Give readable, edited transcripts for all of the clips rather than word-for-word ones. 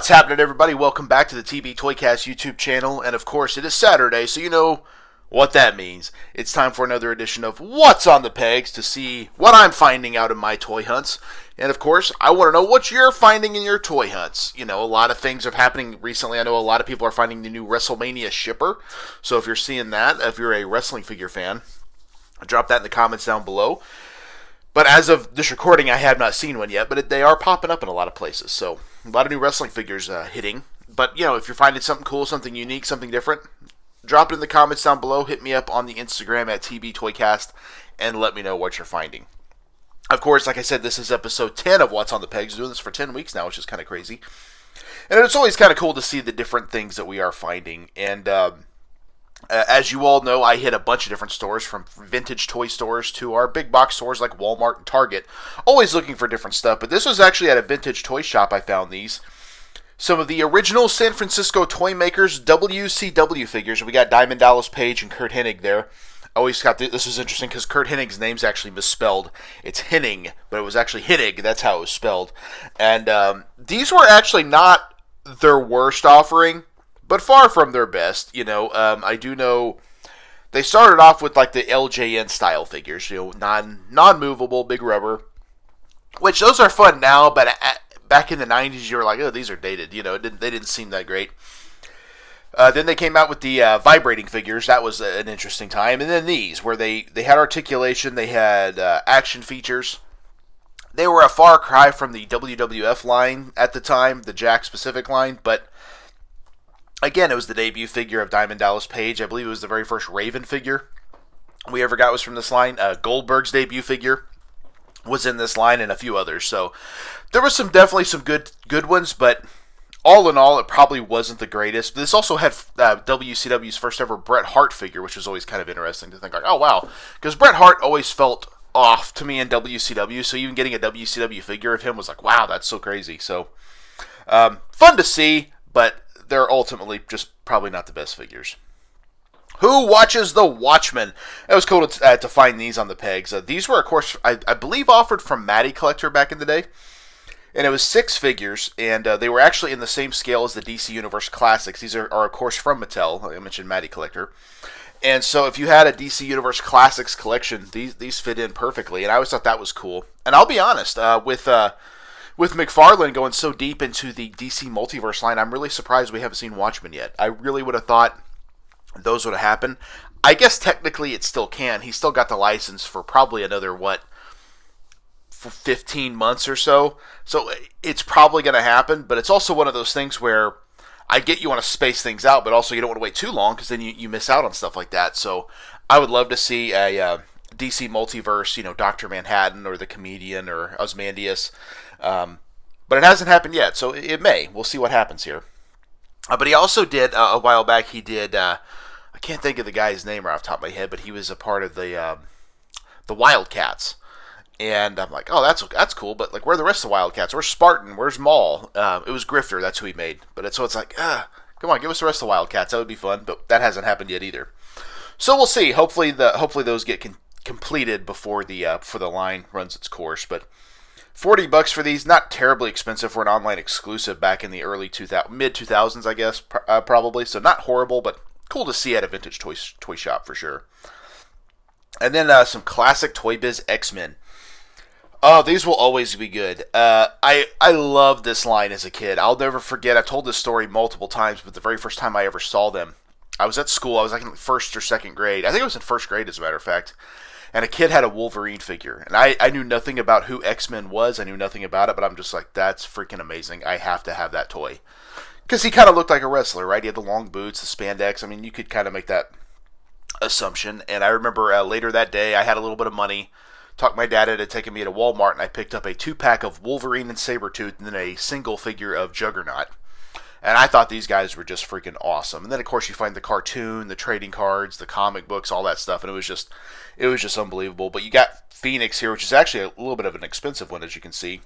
What's happening, everybody? Welcome back to the TB Toycast YouTube channel. And of course, it is Saturday, so you know what that means. It's time for another edition of What's on the Pegs to see what I'm finding out in my toy hunts. And of course, I want to know what you're finding in your toy hunts. You know, a lot of things are happening recently. I know a lot of people are finding the new WrestleMania shipper. So if you're seeing that, if you're a wrestling figure fan, drop that in the comments down below. But as of this recording, I have not seen one yet, but they are popping up in a lot of places. So a lot of new wrestling figures hitting. But, you know, if you're finding something cool, something unique, something different, drop it in the comments down below. Hit me up on the Instagram at TBToycast and let me know what you're finding. Of course, like I said, this is episode 10 of What's on the Pegs. Doing this for 10 weeks now, which is kind of crazy. And it's always kind of cool to see the different things that we are finding. And as you all know, I hit a bunch of different stores, from vintage toy stores to our big box stores like Walmart and Target, always looking for different stuff. But this was actually at a vintage toy shop I found these. Some of the original San Francisco Toy Makers WCW figures. We got Diamond Dallas Page and Curt Hennig there. I always got this was interesting because Curt Hennig's name's actually misspelled. It's Hennig, but it was actually Hennig. That's how it was spelled. And these were actually not their worst offering, but far from their best. You know, I do know they started off with like the LJN style figures, you know, non-movable, big rubber, which those are fun now, but back in the 90s, you were like, oh, these are dated. You know, they didn't seem that great. Then they came out with the vibrating figures. That was an interesting time. And then these, where they had articulation, they had action features. They were a far cry from the WWF line at the time, the Jakks Pacific line, but again, it was the debut figure of Diamond Dallas Page. I believe it was the very first Raven figure we ever got was from this line. Goldberg's debut figure was in this line, and a few others. So there was definitely some good ones, but all in all, it probably wasn't the greatest. This also had WCW's first ever Bret Hart figure, which was always kind of interesting to think like, oh wow, because Bret Hart always felt off to me in WCW. So even getting a WCW figure of him was like, wow, that's so crazy. So fun to see, but they're ultimately just probably not the best figures. Who watches The Watchmen? It was cool to find these on the pegs. These were, of course, I believe offered from Matty Collector back in the day. And it was 6 figures, and they were actually in the same scale as the DC Universe Classics. These are of course, from Mattel. I mentioned Matty Collector. And so if you had a DC Universe Classics collection, these fit in perfectly. And I always thought that was cool. And I'll be honest, with McFarlane going so deep into the DC Multiverse line, I'm really surprised we haven't seen Watchmen yet. I really would have thought those would have happened. I guess technically it still can. He's still got the license for probably another, for 15 months or so. So it's probably going to happen, but it's also one of those things where I get you want to space things out, but also you don't want to wait too long because then you miss out on stuff like that. So I would love to see a DC Multiverse, you know, Dr. Manhattan or the Comedian or Ozymandias. But it hasn't happened yet, so it may. We'll see what happens here. But he also did, a while back, he did, I can't think of the guy's name right off the top of my head, but he was a part of the Wildcats. And I'm like, oh, that's cool, but like, where are the rest of the Wildcats? Where's Spartan? Where's Maul? It was Grifter, that's who he made. But it's like, come on, give us the rest of the Wildcats. That would be fun, but that hasn't happened yet either. So we'll see. Hopefully those get completed before the line runs its course. But $40 for these, not terribly expensive for an online exclusive back in the early mid 2000s, I guess, probably. So not horrible, but cool to see at a vintage toy shop for sure. And then some classic Toy Biz X-Men. Oh, these will always be good. I loved this line as a kid. I'll never forget. I've told this story multiple times, but the very first time I ever saw them, I was at school. I was like in first or second grade. I think I was in first grade, as a matter of fact. And a kid had a Wolverine figure. And I knew nothing about who X-Men was. I knew nothing about it, but I'm just like, that's freaking amazing. I have to have that toy. Because he kind of looked like a wrestler, right? He had the long boots, the spandex. I mean, you could kind of make that assumption. And I remember later that day, I had a little bit of money. Talked my dad into taking me to Walmart, and I picked up a 2-pack of Wolverine and Sabretooth and then a single figure of Juggernaut. And I thought these guys were just freaking awesome. And then, of course, you find the cartoon, the trading cards, the comic books, all that stuff, and it was just unbelievable. But you got Phoenix here, which is actually a little bit of an expensive one, as you can see.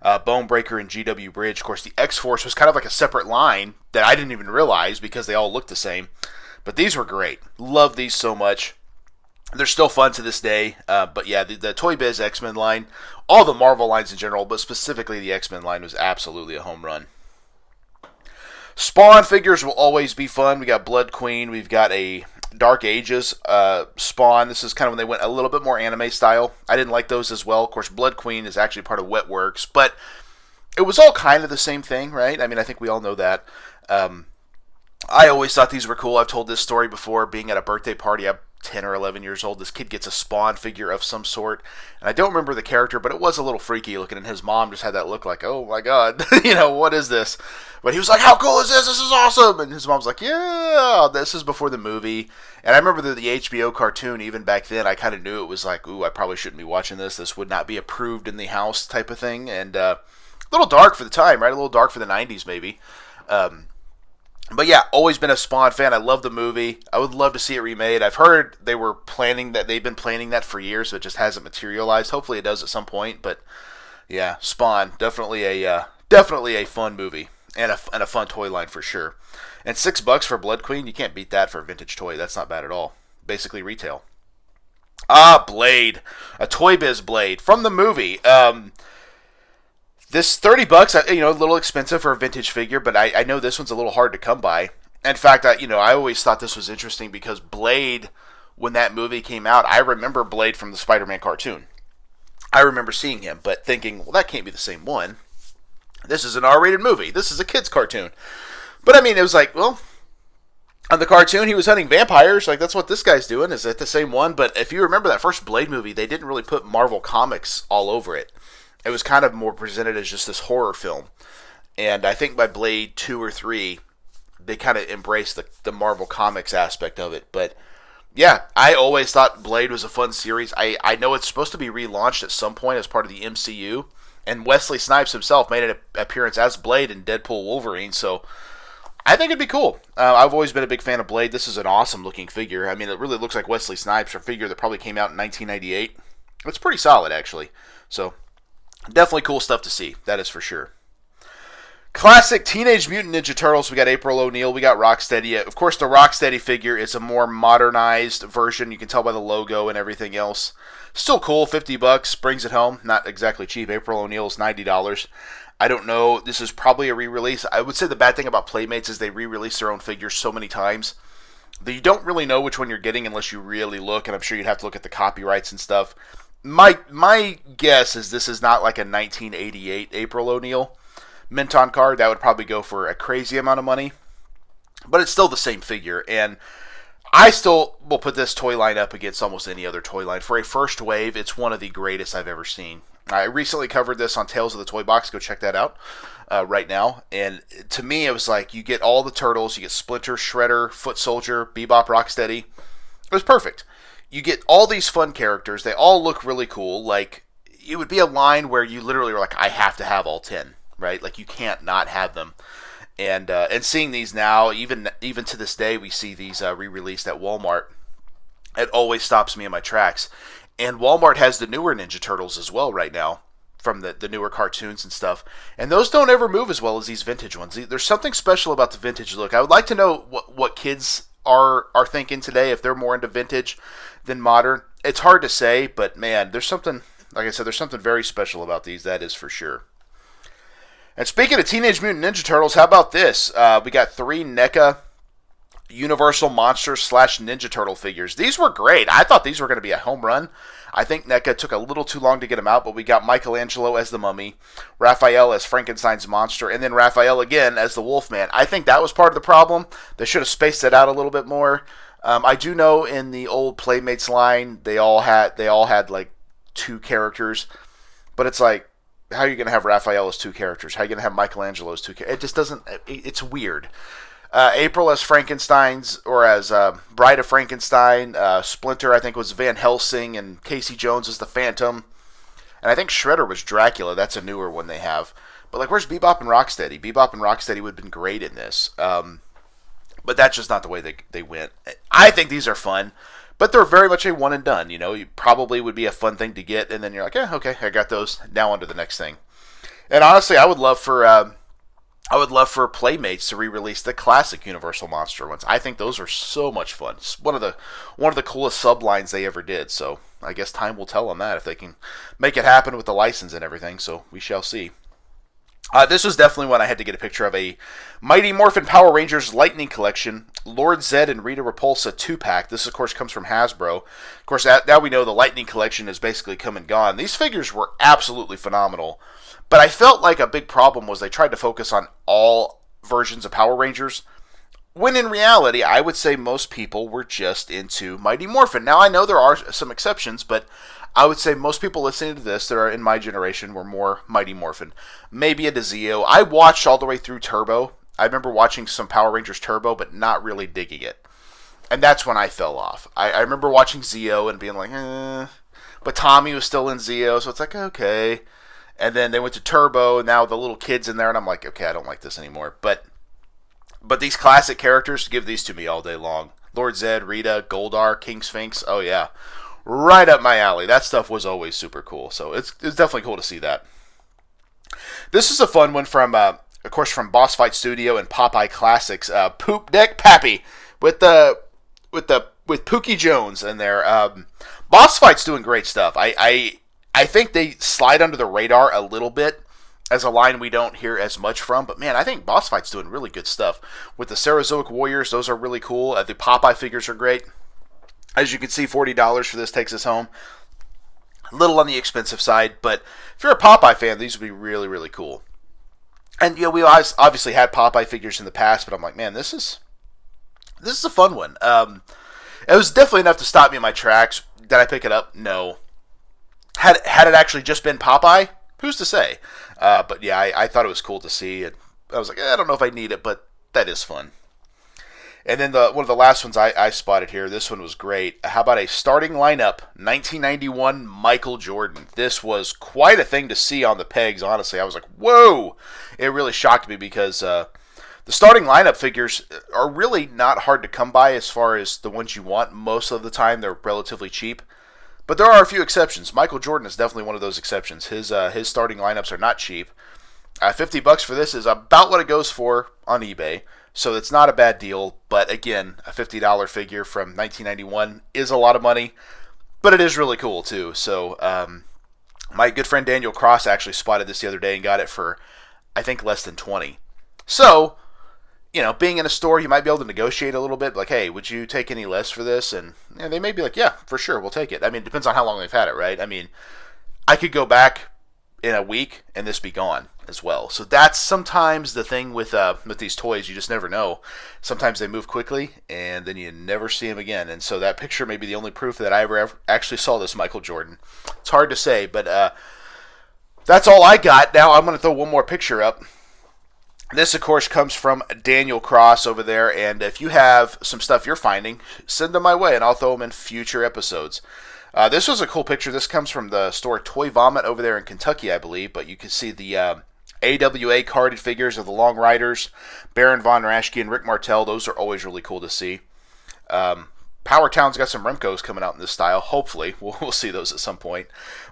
Bonebreaker and GW Bridge. Of course, the X-Force was kind of like a separate line that I didn't even realize because they all looked the same. But these were great. Love these so much. They're still fun to this day, but yeah, the Toy Biz X-Men line, all the Marvel lines in general, but specifically the X-Men line was absolutely a home run. Spawn figures will always be fun. We got Blood Queen. We've got a Dark Ages Spawn. This is kind of when they went a little bit more anime style. I didn't like those as well. Of course, Blood Queen is actually part of Wetworks, but it was all kind of the same thing, right? I mean, I think we all know that. I always thought these were cool. I've told this story before, being at a birthday party. I'm 10 or 11 years old. This kid gets a Spawn figure of some sort, and I don't remember the character, but it was a little freaky looking, and his mom just had that look like, oh my god, what is this? But he was like, how cool is this? This is awesome! And his mom's like, yeah, this is before the movie. And I remember the HBO cartoon, even back then, I kind of knew it was like, ooh, I probably shouldn't be watching this. This would not be approved in the house type of thing, and a little dark for the time, right? A little dark for the 90s, maybe. But yeah, always been a Spawn fan. I love the movie. I would love to see it remade. I've heard they've been planning that for years, so it just hasn't materialized. Hopefully it does at some point. But yeah, Spawn, definitely a fun movie and a fun toy line for sure. And $6 for Blood Queen, you can't beat that for a vintage toy. That's not bad at all. Basically retail. Blade, a Toy Biz Blade from the movie. This $30, a little expensive for a vintage figure, but I know this one's a little hard to come by. In fact, I always thought this was interesting because Blade, when that movie came out, I remember Blade from the Spider-Man cartoon. I remember seeing him, but thinking, well, that can't be the same one. This is an R-rated movie. This is a kid's cartoon. But I mean, it was like, well, on the cartoon, he was hunting vampires. Like, that's what this guy's doing. Is it the same one? But if you remember that first Blade movie, they didn't really put Marvel Comics all over it. It was kind of more presented as just this horror film. And I think by Blade 2 or 3, they kind of embraced the Marvel Comics aspect of it. But yeah, I always thought Blade was a fun series. I know it's supposed to be relaunched at some point as part of the MCU. And Wesley Snipes himself made an appearance as Blade in Deadpool Wolverine. So I think it'd be cool. I've always been a big fan of Blade. This is an awesome looking figure. I mean, it really looks like Wesley Snipes, for a figure that probably came out in 1998. It's pretty solid, actually. So definitely cool stuff to see, that is for sure. Classic Teenage Mutant Ninja Turtles. We got April O'Neil. We got Rocksteady. Of course, the Rocksteady figure is a more modernized version. You can tell by the logo and everything else. Still cool. $50 brings it home. Not exactly cheap. April O'Neil is $90. I don't know. This is probably a re-release. I would say the bad thing about Playmates is they re-release their own figures so many times that you don't really know which one you're getting unless you really look. And I'm sure you'd have to look at the copyrights and stuff. My guess is this is not like a 1988 April O'Neil Minton card. That would probably go for a crazy amount of money. But it's still the same figure. And I still will put this toy line up against almost any other toy line. For a first wave, it's one of the greatest I've ever seen. I recently covered this on Tales of the Toy Box. Go check that out right now. And to me, it was like you get all the Turtles. You get Splinter, Shredder, Foot Soldier, Bebop, Rocksteady. It was perfect. You get all these fun characters. They all look really cool. Like, it would be a line where you literally were like, I have to have all 10, right? Like, you can't not have them. And seeing these now, even to this day, we see these re-released at Walmart. It always stops me in my tracks. And Walmart has the newer Ninja Turtles as well right now, from the newer cartoons and stuff. And those don't ever move as well as these vintage ones. There's something special about the vintage look. I would like to know what kids are thinking today, if they're more into vintage than modern. It's hard to say, but man, there's something, like I said, there's something very special about these, that is for sure. And speaking of Teenage Mutant Ninja Turtles, how about this? We got 3 NECA Universal Monsters / Ninja Turtle figures. These were great. I thought these were going to be a home run. I think NECA took a little too long to get them out, but we got Michelangelo as the Mummy, Raphael as Frankenstein's monster, and then Raphael again as the Wolfman. I think that was part of the problem. They should have spaced it out a little bit more. I do know in the old Playmates line, they all had like 2 characters, but it's like, how are you going to have Raphael as 2 characters? How are you going to have Michelangelo as 2 characters? It just doesn't, it's weird. April as Frankenstein's, or as Bride of Frankenstein. Splinter, I think, was Van Helsing, and Casey Jones is the Phantom. And I think Shredder was Dracula. That's a newer one they have. But, like, where's Bebop and Rocksteady? Bebop and Rocksteady would have been great in this. But that's just not the way they went. I think these are fun, but they're very much a one and done. You know, you probably would be a fun thing to get, and then you're like, yeah, okay, I got those. Now on to the next thing. And honestly, I would love for Playmates to re-release the classic Universal Monster ones. I think those are so much fun. It's one of the coolest sublines they ever did. So I guess time will tell on that if they can make it happen with the license and everything. So we shall see. This was definitely one I had to get a picture of. A Mighty Morphin Power Rangers Lightning Collection, Lord Zed and Rita Repulsa 2-pack. This, of course, comes from Hasbro. Of course, now we know the Lightning Collection has basically come and gone. These figures were absolutely phenomenal. But I felt like a big problem was they tried to focus on all versions of Power Rangers, when in reality, I would say most people were just into Mighty Morphin. Now, I know there are some exceptions, but I would say most people listening to this that are in my generation were more Mighty Morphin. Maybe a Zeo. I watched all the way through Turbo. I remember watching some Power Rangers Turbo, but not really digging it. And that's when I fell off. I remember watching Zeo and being like, But Tommy was still in Zeo, so it's like, okay. And then they went to Turbo, and now the little kid's in there, and I'm like, okay, I don't like this anymore. But these classic characters, give these to me all day long. Lord Zed, Rita, Goldar, King Sphinx, oh yeah. Right up my alley. That stuff was always super cool, so it's definitely cool to see that. This is a fun one from, of course, from Boss Fight Studio and Popeye Classics. Poop Deck Pappy with Pookie Jones in there. Boss Fight's doing great stuff. I think they slide under the radar a little bit as a line we don't hear as much from. But, man, I think Boss Fight's doing really good stuff. With the Cerazoic Warriors, those are really cool. The Popeye figures are great. As you can see, $40 for this takes us home. A little on the expensive side, but if you're a Popeye fan, these would be really, really cool. And, we obviously had Popeye figures in the past, but I'm like, man, this is a fun one. It was definitely enough to stop me in my tracks. Did I pick it up? No. Had it actually just been Popeye? Who's to say? But yeah, I thought it was cool to see. And I was like, I don't know if I need it, but that is fun. And then one of the last ones I spotted here, this one was great. How about a starting lineup, 1991 Michael Jordan? This was quite a thing to see on the pegs, honestly. I was like, whoa! It really shocked me because the starting lineup figures are really not hard to come by as far as the ones you want. Most of the time, they're relatively cheap. But there are a few exceptions. Michael Jordan is definitely one of those exceptions. His starting lineups are not cheap. $50 for this is about what it goes for on eBay. So it's not a bad deal, but again, a $50 figure from 1991 is a lot of money, but it is really cool too. So my good friend Daniel Cross actually spotted this the other day and got it for, I think, less than $20. So, being in a store, you might be able to negotiate a little bit, like, hey, would you take any less for this? And they may be like, yeah, for sure, we'll take it. I mean, it depends on how long they've had it, right? I mean, I could go back in a week and this be gone as well. So that's sometimes the thing with these toys. You just never know. Sometimes they move quickly and then you never see them again. And so that picture may be the only proof that I ever actually saw this Michael Jordan. It's hard to say, but that's all I got. Now I'm going to throw one more picture up. This, of course, comes from Daniel Cross over there. And if you have some stuff you're finding, send them my way and I'll throw them in future episodes. This was a cool picture. This comes from the store Toy Vomit over there in Kentucky, I believe. But you can see the AWA carded figures of the Long Riders, Baron Von Raschke and Rick Martel. Those are always really cool to see. Power Town's got some Remcos coming out in this style. Hopefully. We'll see those at some point.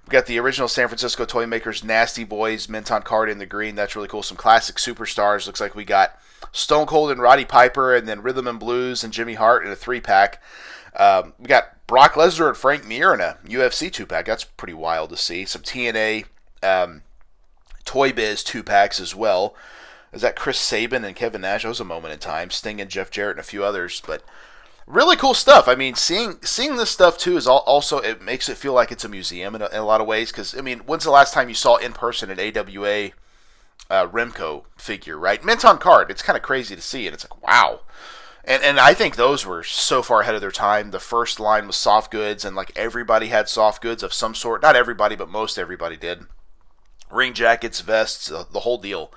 We've got the original San Francisco Toy Makers Nasty Boys Minton card in the green. That's really cool. Some classic superstars. Looks like we got Stone Cold and Roddy Piper, and then Rhythm and Blues and Jimmy Hart in a 3-pack. We got Brock Lesnar and Frank Mir in a UFC 2-pack. That's pretty wild to see. Some TNA Toy Biz 2-packs as well. Is that Chris Sabin and Kevin Nash? That was a moment in time. Sting and Jeff Jarrett and a few others. But really cool stuff. I mean, seeing this stuff too is also, it makes it feel like it's a museum in a lot of ways. Because, I mean, when's the last time you saw in person an AWA Remco figure, right? Minton card. It's kind of crazy to see. And it's like, wow. And I think those were so far ahead of their time. The first line was soft goods, and like everybody had soft goods of some sort. Not everybody, but most everybody did. Ring jackets, vests, the whole deal.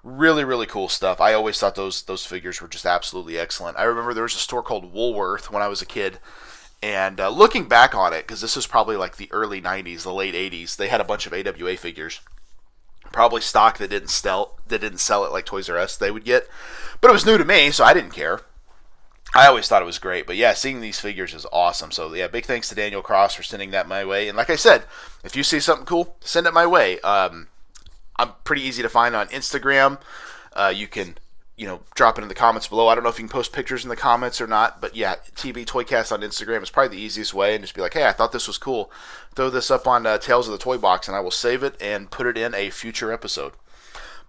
Really, really cool stuff. I always thought those figures were just absolutely excellent. I remember there was a store called Woolworth when I was a kid, and looking back on it, because this is probably like the early 90s, the late 80s, they had a bunch of AWA figures. Probably stock that didn't sell it like Toys R Us they would get. But it was new to me, so I didn't care. I always thought it was great. But yeah, seeing these figures is awesome. So yeah, big thanks to Daniel Cross for sending that my way. And like I said, if you see something cool, send it my way. I'm pretty easy to find on Instagram. You can, drop it in the comments below. I don't know if you can post pictures in the comments or not. But yeah, TB Toycast on Instagram is probably the easiest way. And just be like, hey, I thought this was cool. Throw this up on Tales of the Toy Box, and I will save it and put it in a future episode.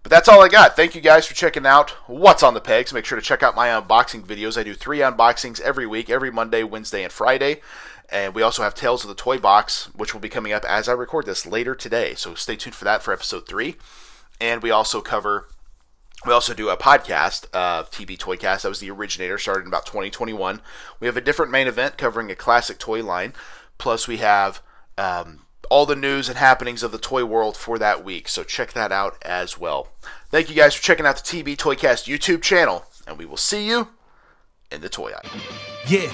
But that's all I got. Thank you guys for checking out What's on the Pegs. Make sure to check out my unboxing videos. I do 3 unboxings every week, every Monday, Wednesday, and Friday. And we also have Tales of the Toy Box, which will be coming up as I record this later today. So stay tuned for that for episode 3. And we also do a podcast, TB Toycast. That was the originator, started in about 2021. We have a different main event covering a classic toy line. Plus we have all the news and happenings of the toy world for that week. So check that out as well. Thank you guys for checking out the TB Toycast YouTube channel. And we will see you in the toy aisle. Yeah.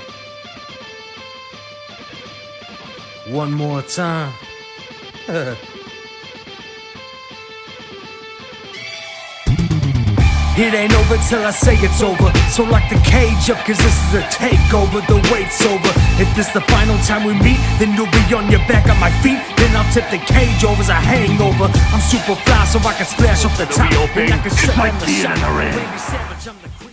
One more time. It ain't over till I say it's over. So lock the cage up, cause this is a takeover. The wait's over. If this the final time we meet, then you'll be on your back on my feet. Then I'll tip the cage over as a hangover. I'm super fly so I can splash off the top. And I can shut down the shot. Randy Savage, I'm the